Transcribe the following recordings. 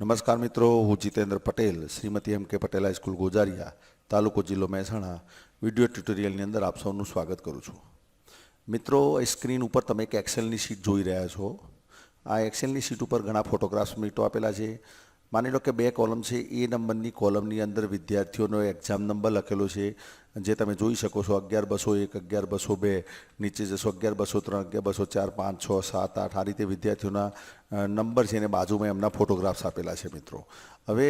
નમસ્કાર મિત્રો, હું જીતેન્દ્ર પટેલ, શ્રીમતી એમ કે પટેલ હાઈસ્કૂલ ગોજારિયા, તાલુકો જિલ્લો મહેસાણા, વિડીયો ટ્યુટોરિયલની અંદર આપ સૌનું સ્વાગત કરું છું. મિત્રો, એ સ્ક્રીન ઉપર તમે એક એક્સેલની શીટ જોઈ રહ્યા છો. આ એક્સેલની શીટ ઉપર ઘણા ફોટોગ્રાફ્સ મીટો આપેલા છે. માની લો કે બે કોલમ છે. એ નંબરની કોલમની અંદર વિદ્યાર્થીઓનો એક્ઝામ નંબર લખેલો છે, જે તમે જોઈ શકો છો. 11-201, 11-202, નીચે જશો 11-203, 11-204, 5, 6, 7, 8 આ રીતે વિદ્યાર્થીઓના નંબર છે, અને બાજુમાં એમના ફોટોગ્રાફ્સ આપેલા છે. મિત્રો, હવે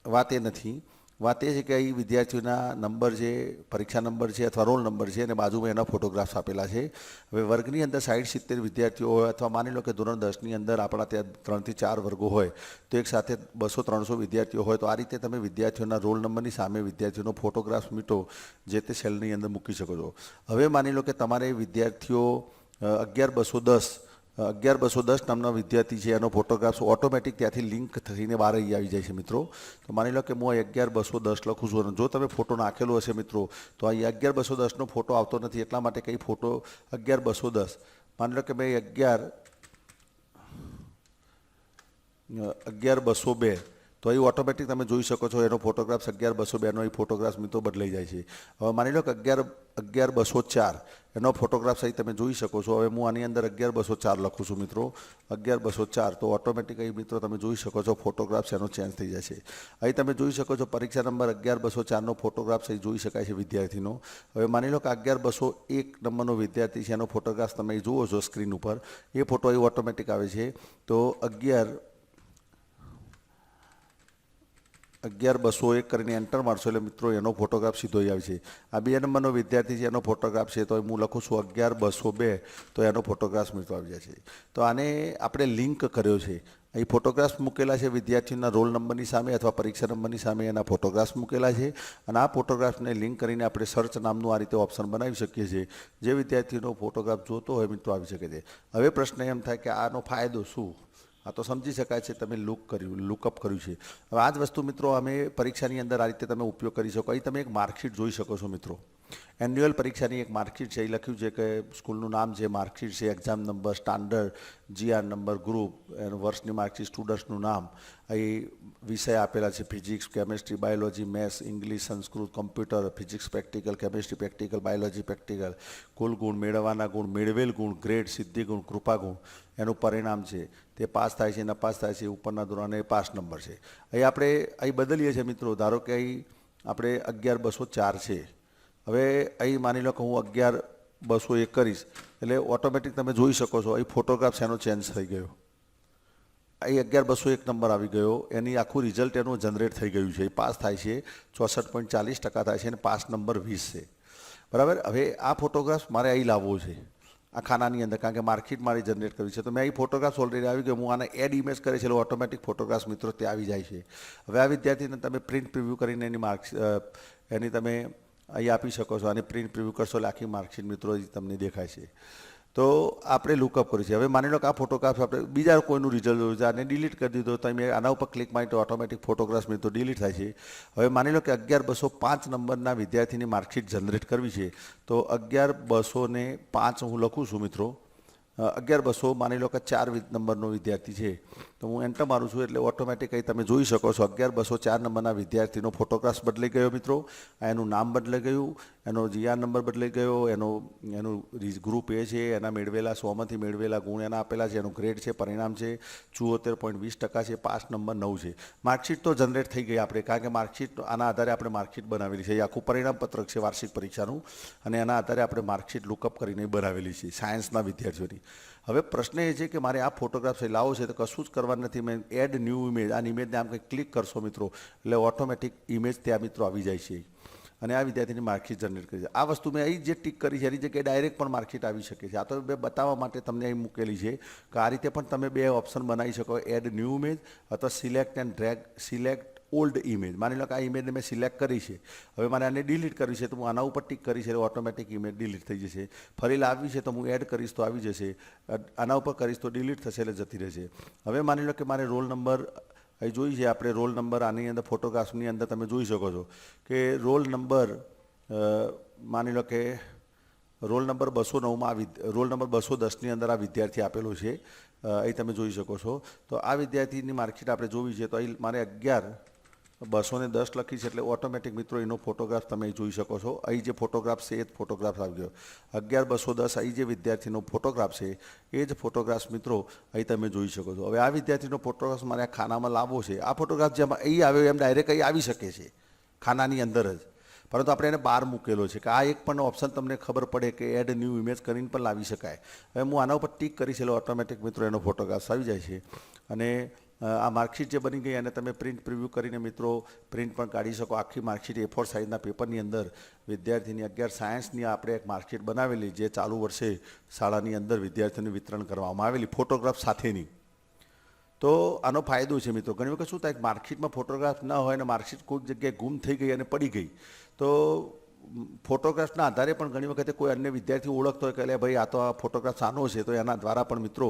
વાત એ નથી. વાત એ છે કે અહીં વિદ્યાર્થીઓના નંબર છે, પરીક્ષા નંબર છે અથવા રોલ નંબર છે, અને બાજુમાં એના ફોટોગ્રાફ્સ આપેલા છે. હવે વર્ગની અંદર 60-70 વિદ્યાર્થીઓ હોય, અથવા માની લો કે ધોરણ 10ની અંદર આપણા ત્યાં 3 થી 4 વર્ગો હોય, તો એક સાથે 200-300 વિદ્યાર્થીઓ હોય, તો આ રીતે તમે વિદ્યાર્થીઓના રોલ નંબરની સામે વિદ્યાર્થીઓનો ફોટોગ્રાફ્સ મીટો જે તે સેલની અંદર મૂકી શકો છો. હવે માની લો કે તમારે વિદ્યાર્થીઓ 11-210 નામના વિદ્યાર્થી છે, એનો ફોટોગ્રાફ્સ ઓટોમેટિક ત્યાંથી લિંક થઈને બહાર આવી જાય છે. મિત્રો, તો માની લો કે હું 11-210 લખું છું, અને જો તમે ફોટો નાખેલો હશે મિત્રો, તો અહીં 11-210નો ફોટો આવતો નથી. એટલા માટે કંઈ ફોટો 11-210, માની લો કે મેં 11-202, તો અહીં ઓટોમેટિક તમે જોઈ શકો છો એનો ફોટોગ્રાફ્સ 11-202નો અહીં ફોટોગ્રાફ્સ મિત્રો બદલાઈ જાય છે. હવે માની લો કે 11-204 એનો ફોટોગ્રાફ્સ અહીં તમે જોઈ શકો છો. હવે હું આની અંદર 11-204 લખું છું મિત્રો, 11-204, તો ઓટોમેટિક અહીં મિત્રો તમે જોઈ શકો છો ફોટોગ્રાફ્સ એનો ચેન્જ થઈ જાય છે. અહીં તમે જોઈ શકો છો પરીક્ષા નંબર 11-204નો ફોટોગ્રાફ્સ અહીં જોઈ શકાય છે વિદ્યાર્થીનો. હવે માની લો કે 11-201 નંબરનો વિદ્યાર્થી છે, એનો ફોટોગ્રાફ્સ તમે અહીં જુઓ છો સ્ક્રીન ઉપર. એ ફોટો અહીં ઓટોમેટિક આવે છે. તો 11-201 કરીને એન્ટર મારશો એટલે મિત્રો એનો ફોટોગ્રાફ સીધો આવી આવે છે. આ 2 નંબરનો વિદ્યાર્થી છે, એનો ફોટોગ્રાફ છે, તો હું લખું છું 11-202, તો એનો ફોટોગ્રાફ મિત્રો આવી જાય છે. તો આને આપણે લિંક કર્યો છે. અહીં ફોટોગ્રાફ્સ મૂકેલા છે વિદ્યાર્થીના રોલ નંબરની સામે અથવા પરીક્ષા નંબરની સામે, એના ફોટોગ્રાફ્સ મૂકેલા છે, અને આ ફોટોગ્રાફ્સને લિંક કરીને આપણે સર્ચ નામનું આ રીતે ઓપ્શન બનાવી શકીએ છીએ. જે વિદ્યાર્થીનો ફોટોગ્રાફ જોતો હોય મિત્રો આવી શકે છે. હવે પ્રશ્ન એમ થાય કે આનો ફાયદો શું? આ તો સમજી શકાય છે, તમે લુકઅપ કર્યું છે. હવે આ જ વસ્તુ મિત્રો અમે પરીક્ષાની અંદર આ રીતે તમે ઉપયોગ કરી શકો. અહીં તમે એક માર્કશીટ જોઈ શકો છો મિત્રો. એન્યુઅલ પરીક્ષાની એક માર્કશીટ છે. એ લખ્યું છે કે સ્કૂલનું નામ છે, માર્કશીટ છે, exam number, standard, GR number, group, વર્ષની માર્કશીટ, સ્ટુડન્ટ્સનું નામ, અહીં વિષય આપેલા છે: physics, chemistry, biology, maths, English, Sanskrit, computer, physics practical, chemistry practical, biology practical, કુલ ગુણ, મેળવવાના ગુણ, મેળવેલ ગુણ, ગ્રેડ, સિદ્ધિ ગુણ, કૃપા ગુણ, એનું પરિણામ છે, તે પાસ થાય છે, નપાસ થાય છે, ઉપરના ધોરણે પાસ નંબર છે. અહીં આપણે અહીં બદલીએ છીએ મિત્રો. ધારો કે અહીં આપણે 11-204 છે. હવે અહીં માની લો કે હું 11-201 કરીશ, એટલે ઓટોમેટિક તમે જોઈ શકો છો અહીં ફોટોગ્રાફ્સ એનો ચેન્જ થઈ ગયો. અહીં 11-201 નંબર આવી ગયો. એની આખું રિઝલ્ટ એનું જનરેટ થઈ ગયું છે. એ પાસ થાય છે, 64.40% થાય છે, અને પાસ નંબર 20 છે. બરાબર. હવે આ ફોટોગ્રાફ્સ મારે અહીં લાવવો છે આ ખાનાની અંદર, કારણ કે માર્કશીટ મારી જનરેટ કરવી છે. તો મેં અહીં ફોટોગ્રાફ્સ ઓલરેડી આવી ગયો. હું આને એડ ઇમેજ કરે છે, એટલે ઓટોમેટિક ફોટોગ્રાફ્સ મિત્રો ત્યાં આવી જાય છે. હવે આ વિદ્યાર્થીને તમે પ્રિન્ટ પ્રિવ્યૂ કરીને એની તમે અહીં આપી શકો છો. અને પ્રિન્ટ પ્રિવ્યૂ કરશો એટલે આખી માર્કશીટ મિત્રો તમને દેખાય છે. તો આપણે લુકઅપ કર્યું છે. હવે માની લો કે આ ફોટોગ્રાફ્સ આપણે બીજા કોઈનું રિઝલ્ટ જોયું છે, આને ડિલીટ કરી દીધો, તમે આના ઉપર ક્લિક મારી તો ઓટોમેટિક ફોટોગ્રાફ્સ મિત્રો ડિલીટ થાય છે. હવે માની લો કે 11-205 નંબરના વિદ્યાર્થીની માર્કશીટ જનરેટ કરવી છે, તો 11-205 હું લખું છું મિત્રો. 11-200 માની લો કે 4 નંબરનો વિદ્યાર્થી છે, તો હું એન્ટર મારું છું એટલે ઓટોમેટિક અહીં તમે જોઈ શકો છો 11-204 નંબરના વિદ્યાર્થીનો ફોટોગ્રાફ્સ બદલાઈ ગયો મિત્રો. એનું નામ બદલાઈ ગયું, એનો GR નંબર બદલાઈ ગયો, એનું ગ્રુપ એ છે, એના મેળવેલા 100માંથી મેળવેલા ગુણ એના આપેલા છે, એનું ગ્રેડ છે, પરિણામ છે, 74.20% છે, પાસ નંબર 9 છે. માર્કશીટ તો જનરેટ થઈ ગઈ આપણે, કારણ કે માર્કશીટ આના આધારે આપણે માર્કશીટ બનાવેલી છે. એ આખું પરિણામ પત્રક છે વાર્ષિક પરીક્ષાનું, અને એના આધારે આપણે માર્કશીટ લુકઅપ કરીને બનાવેલી છે સાયન્સના વિદ્યાર્થીઓની. હવે પ્રશ્ન એ છે કે મારે આ ફોટોગ્રાફ્સ લાવો છે, તો કશું જ કરવાનું નથી. મેં એડ ન્યૂ ઇમેજ, આ ઇમેજને આમ કંઈક ક્લિક કરશો મિત્રો, એટલે ઓટોમેટિક ઇમેજ ત્યાં મિત્રો આવી જાય છે, અને આ વિદ્યાર્થીની માર્કશીટ જનરેટ કરી છે. આ વસ્તુ મેં અહીં જે ટિક કરી છે એની જગ્યાએ ડાયરેક્ટ પણ માર્કશીટ આવી શકે છે. આ તો બે બતાવવા માટે તમને અહીં મૂકેલી છે કે આ રીતે પણ તમે બે ઓપ્શન બનાવી શકો: એડ ન્યૂ ઇમેજ અથવા select and drag select old image. માની લો કે આ ઇમેજને મેં સિલેક્ટ કરી છે, હવે મારે આને ડિલીટ કરવી છે, તો હું આના ઉપર ટિક કરીશ એટલે ઓટોમેટિક ઇમેજ ડિલીટ થઈ જશે. ફરી લાવવી છે તો હું એડ કરીશ તો આવી જશે, આના ઉપર કરીશ તો ડિલીટ થશે એટલે જતી રહેશે. હવે માની લો કે મારે રોલ નંબર અહીં જોઈ છે આપણે, રોલ નંબર આની અંદર ફોટોગ્રાફ્સની અંદર તમે જોઈ શકો છો કે રોલ નંબર માની લો કે રોલ નંબર 209માં રોલ નંબર 210ની અંદર આ વિદ્યાર્થી આપેલો છે. અહીં તમે જોઈ શકો છો. તો આ વિદ્યાર્થીની માર્કશીટ આપણે જોવી છે તો અહીં મારે 11,210 લખી છે એટલે ઓટોમેટિક મિત્રો એનો ફોટોગ્રાફ તમે અહીં જોઈ શકો છો. અહીં જે ફોટોગ્રાફ છે એ જ ફોટોગ્રાફ આવી ગયો. 11,210 અહીં જે વિદ્યાર્થીનો ફોટોગ્રાફ છે એ જ ફોટોગ્રાફ મિત્રો અહીં તમે જોઈ શકો છો. હવે આ વિદ્યાર્થીનો ફોટોગ્રાફ મારે આ ખાનામાં લાવવો છે. આ ફોટોગ્રાફ જેમ અહીં આવ્યો એમ ડાયરેક્ટ અહીં આવી શકે છે ખાનાની અંદર જ, પરંતુ આપણે એને બહાર મૂકેલો છે કે આ એક પણ ઓપ્શન તમને ખબર પડે કે એડ ન્યૂ ઇમેજ કરીને પણ લાવી શકાય. હવે હું આના ઉપર ટીક કરીશ એટલે ઓટોમેટિક મિત્રો એનો ફોટોગ્રાફ આવી જાય છે. અને આ માર્કશીટ જે બની ગઈ અને તમે પ્રિન્ટ પ્રિવ્યૂ કરીને મિત્રો પ્રિન્ટ પણ કાઢી શકો. આખી માર્કશીટ A4 સાઇઝના પેપરની અંદર વિદ્યાર્થીની 11 સાયન્સની આપણે એક માર્કશીટ બનાવેલી જે ચાલુ વર્ષે શાળાની અંદર વિદ્યાર્થીઓને વિતરણ કરવામાં આવેલી ફોટોગ્રાફ સાથેની. તો આનો ફાયદો છે મિત્રો. ઘણી વખત શું થાય કે માર્કશીટમાં ફોટોગ્રાફ ન હોય અને માર્કશીટ કોઈક જગ્યાએ ગુમ થઈ ગઈ અને પડી ગઈ તો ફોટોગ્રાફના આધારે પણ ઘણી વખતે કોઈ અન્ય વિદ્યાર્થી ઓળખતો હોય કે એટલે ભાઈ આ તો આ ફોટોગ્રાફ સાનો છે તો એના દ્વારા પણ મિત્રો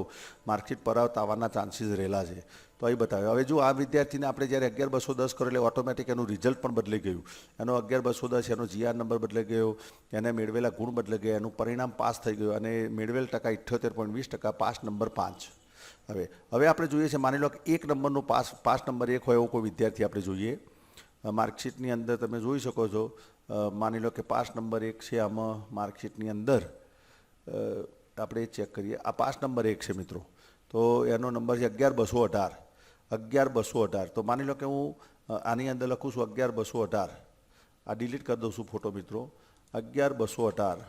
માર્કશીટ પરત આવવાના ચાન્સીસ રહેલા છે. તો અહીં બતાવ્યો. હવે જો આ વિદ્યાર્થીને આપણે જ્યારે 11,210 કરો એટલે ઓટોમેટિક એનું રિઝલ્ટ પણ બદલાઈ ગયું. એનો 11,210 એનો GR નંબર બદલાઈ ગયો, એને મેળવેલા ગુણ બદલાઈ ગયા, એનું પરિણામ પાસ થઈ ગયું અને મેળવેલ ટકા 78.20%, પાસ નંબર 5. હવે આપણે જોઈએ છે માની લો કે 1 નંબરનો પાસ નંબર 1 હોય એવો કોઈ વિદ્યાર્થી આપણે જોઈએ. માર્કશીટની અંદર તમે જોઈ શકો છો. માની લો કે પાસ નંબર 1 છે. આમાં માર્કશીટની અંદર આપણે ચેક કરીએ. આ પાસ નંબર 1 છે મિત્રો. તો એનો નંબર છે 11,218. 11,218. તો માની લો કે હું આની અંદર લખું છું 11,218. આ ડિલીટ કરી દઉં છું ફોટો મિત્રો. 11,218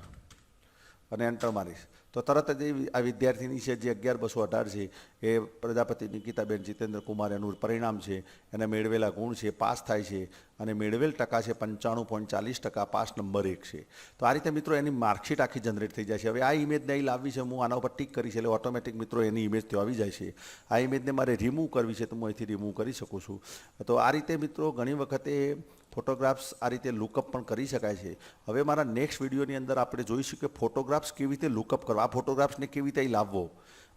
અને એન્ટર મારીશ તો તરત જ આ વિદ્યાર્થીની છે જે 11,218 છે એ પ્રજાપતિ નિકિતાબેન જીતેન્દ્ર કુમાર એનું પરિણામ છે, એને મેળવેલા ગુણ છે, પાસ થાય છે અને મેળવેલ ટકા છે 95.40%, પાસ નંબર 1 છે. તો આ રીતે મિત્રો એની માર્કશીટ આખી જનરેટ થઈ જાય છે. હવે આ ઇમેજને અહીં લાવવી છે, હું આના ઉપર ટીક કરીશ એટલે ઓટોમેટિક મિત્રો એની ઇમેજ ત્યાં આવી જાય છે. આ ઇમેજને મારે રિમૂવ કરવી છે તો હું અહીંથી રિમૂવ કરી શકું છું. તો આ રીતે મિત્રો ઘણી વખતે ફોટોગ્રાફ્સ આ રીતે લુકઅપ પણ કરી શકાય છે. હવે મારા નેક્સ્ટ વિડીયોની અંદર આપણે જોઈશું કે ફોટોગ્રાફ્સ કેવી રીતે લુકઅપ કરવા, આ ફોટોગ્રાફ્સને કેવી રીતે અહીં લાવવો.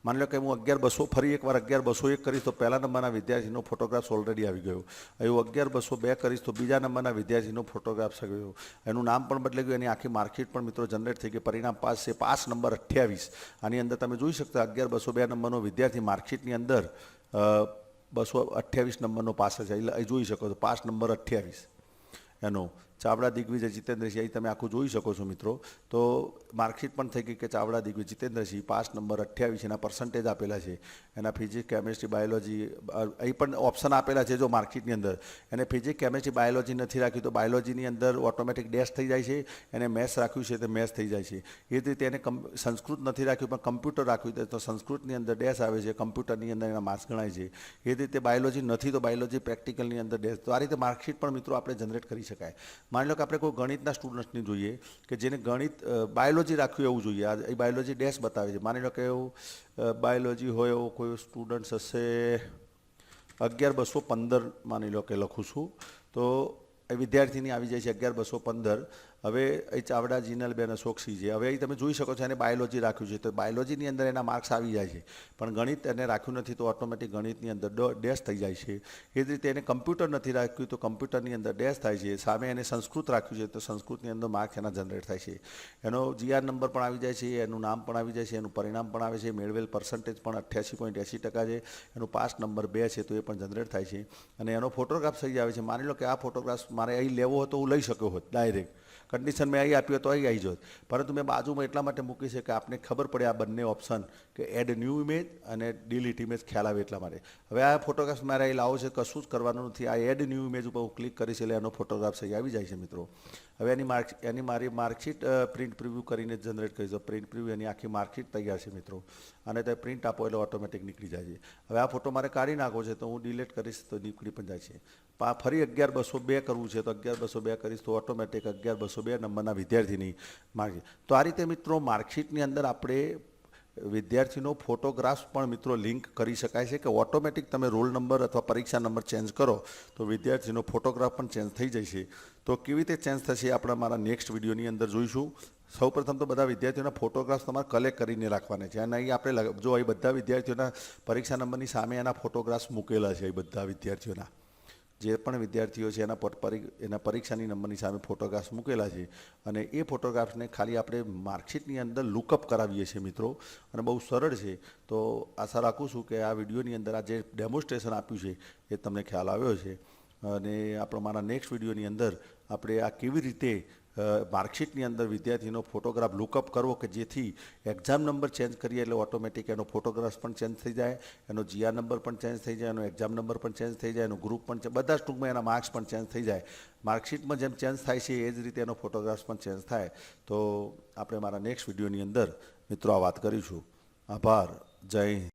માની લો કે હું 11,200 ફરી એકવાર 11,201 કરીશ તો પહેલા નંબરના વિદ્યાર્થીનો ફોટોગ્રાફ્સ ઓલરેડી આવી ગયો. એવું 11,202 કરીશ તો બીજા નંબરના વિદ્યાર્થીનો ફોટોગ્રાફ્સ આવી ગયો. એનું નામ પણ બદલાઈ ગયું, એની આખી માર્કશીટ પણ મિત્રો જનરેટ થઈ ગઈ. પરિણામ પાસ છે, પાસ નંબર 28. આની અંદર તમે જોઈ શકતા 11,202 નંબરનો વિદ્યાર્થી માર્કશીટની અંદર 228 નંબરનો પાસ છે. અહીં જોઈ શકો છો પાસ નંબર 28 એનો. ચાવડા દિગ્વિજય જીતેન્દ્રસિંહ અહીં તમે આખું જોઈ શકો છો મિત્રો. તો માર્કશીટ પણ થઈ ગઈ કે ચાવડા દિગ્વિજય જીતેન્દ્રસિંહ પાસ નંબર 28, એના પર્સન્ટેજ આપેલા છે, એના ફિઝિક્સ કેમેસ્ટ્રી બાયોલોજી અહીં પણ ઓપ્શન આપેલા છે. જો માર્કશીટની અંદર એને ફિઝિક્સ કેમેસ્ટ્રી બાયોલોજી નથી રાખ્યું તો બાયોલોજીની અંદર ઓટોમેટિક ડેશ થઈ જાય છે, એને મેથ્સ રાખ્યું છે તો મેથ્સ થઈ જાય છે. એ જ રીતે એને સંસ્કૃત નથી રાખ્યું પણ કમ્પ્યુટર રાખ્યું તો સંસ્કૃતની અંદર ડેશ આવે છે, કમ્પ્યુટરની અંદર એના માર્ક્સ ગણાય છે. એ જ રીતે બાયોલોજી નથી તો બાયોલોજી પ્રેક્ટિકલની અંદર ડેશ. તો આ રીતે માર્કશીટ પણ મિત્રો આપણે જનરેટ કરી શકાય. માની લો કે આપણે કોઈ ગણિતના સ્ટુડન્ટ્સની જોઈએ કે જેને ગણિત બાયોલોજી રાખ્યું એવું જોઈએ. આ એ બાયોલોજી ડેશ બતાવે છે. માની લો કે એવું બાયોલોજી હોય એવો કોઈ સ્ટુડન્ટ્સ હશે 11,215 માની લો કે લખું છું તો એ વિદ્યાર્થીની આવી જાય છે 11,215. હવે એ ચાવડા જીનલબેન અશોકસિંહ છે. હવે અહીં તમે જોઈ શકો છો એને બાયોલોજી રાખ્યું છે તો બાયોલોજીની અંદર એના માર્ક્સ આવી જાય છે, પણ ગણિત એને રાખ્યું નથી તો ઓટોમેટિક ગણિતની અંદર ડેશ થઈ જાય છે. એ જ રીતે એને કમ્પ્યુટર નથી રાખ્યું તો કમ્પ્યુટરની અંદર ડેશ થાય છે. સામે એને સંસ્કૃત રાખ્યું છે તો સંસ્કૃતની અંદર માર્ક્સ એના જનરેટ થાય છે. એનો GR નંબર પણ આવી જાય છે, એનું નામ પણ આવી જાય છે, એનું પરિણામ પણ આવે છે, મેળવેલ પર્સન્ટેજ પણ 88.80% છે, એનું પાસ નંબર 2 છે તો એ પણ જનરેટ થાય છે અને એનો ફોટોગ્રાફ થઈ આવે છે. માની લો કે આ ફોટોગ્રાફ મારે અહીં લેવો હતો હું લઈ શક્યો હોત ડાયરેક્ટ, કન્ડિશન મેં અહીં આપ્યું તો અહીં આવી જોત, પરંતુ મેં બાજુમાં એટલા માટે મૂકી છે કે આપને ખબર પડે આ બંને ઓપ્શન કે એડ ન્યૂ ઇમેજ અને ડિલીટ ઇમેજ ખ્યાલ આવે એટલા માટે. હવે આ ફોટોગ્રાફ મારે અહીં લાવો છે, કશું જ કરવાનું નથી. આ એડ ન્યૂ ઇમેજ ઉપર હું ક્લિક કરીશ એટલે એનો ફોટોગ્રાફ અહીં આવી જાય છે મિત્રો. હવે એની મારી માર્કશીટ પ્રિન્ટ પ્રિવ્યૂ કરીને જનરેટ કરી દો. પ્રિન્ટ પ્રિવ્યૂ એની આખી માર્કશીટ તૈયાર છે મિત્રો અને તે પ્રિન્ટ આપો એટલે ઓટોમેટિક નીકળી જાય છે. હવે આ ફોટો મારે કાઢી નાખવો છે તો હું ડિલીટ કરીશ તો નીકળી પણ જાય છે. ફરી 11,202 કરવું છે તો 11,202 કરીશ તો ઓટોમેટિક 11,202 નંબરના વિદ્યાર્થીની માર્કશીટ. તો આ રીતે મિત્રો માર્કશીટની અંદર આપણે વિદ્યાર્થીનો ફોટોગ્રાફ્સ પણ મિત્રો લિંક કરી શકાય છે કે ઓટોમેટિક તમે રોલ નંબર અથવા પરીક્ષા નંબર ચેન્જ કરો તો વિદ્યાર્થીનો ફોટોગ્રાફ પણ ચેન્જ થઈ જાય છે. તો કેવી રીતે ચેન્જ થશે આપણે મારા નેક્સ્ટ વિડીયોની અંદર જોઈશું. સૌપ્રથમ તો બધા વિદ્યાર્થીઓના ફોટોગ્રાફ્સ તમારે કલેક્ટ કરીને રાખવાના છે અને અહીં આપણે જો અહીં બધા વિદ્યાર્થીઓના પરીક્ષા નંબરની સામે એના ફોટોગ્રાફ્સ મૂકેલા છે. અહીં બધા વિદ્યાર્થીઓના જે પણ વિદ્યાર્થીઓ છે એના પરીક્ષાની નંબરની સામે ફોટોગ્રાફ્સ મૂકેલા છે અને એ ફોટોગ્રાફ્સને ખાલી આપણે માર્કશીટની અંદર લુકઅપ કરાવીએ છીએ મિત્રો, અને બહુ સરળ છે. તો આશા રાખું છું કે આ વિડીયોની અંદર આ જે ડેમોન્સ્ટ્રેશન આપ્યું છે એ તમને ખ્યાલ આવ્યો છે. અને આપણે મારા નેક્સ્ટ વિડીયોની અંદર આપણે આ કેવી રીતે માર્કશીટની અંદર વિદ્યાર્થીનો ફોટોગ્રાફ લુકઅપ કરવો કે જેથી એક્ઝામ નંબર ચેન્જ કરીએ એટલે ઓટોમેટિક એનો ફોટોગ્રાફ પણ ચેન્જ થઈ જાય, એનો જીઆર નંબર પણ ચેન્જ થઈ જાય, એનો એક્ઝામ નંબર પણ ચેન્જ થઈ જાય, એનો ગ્રુપ પણ બધા જ ટૂંકમાં એના માર્ક્સ પણ ચેન્જ થઈ જાય. માર્કશીટમાં જેમ ચેન્જ થાય છે એ જ રીતે એનો ફોટોગ્રાફ્સ પણ ચેન્જ થાય. તો આપણે મારા નેક્સ્ટ વિડીયોની અંદર મિત્રો આ વાત કરીશું. આભાર. જય હિન્દ.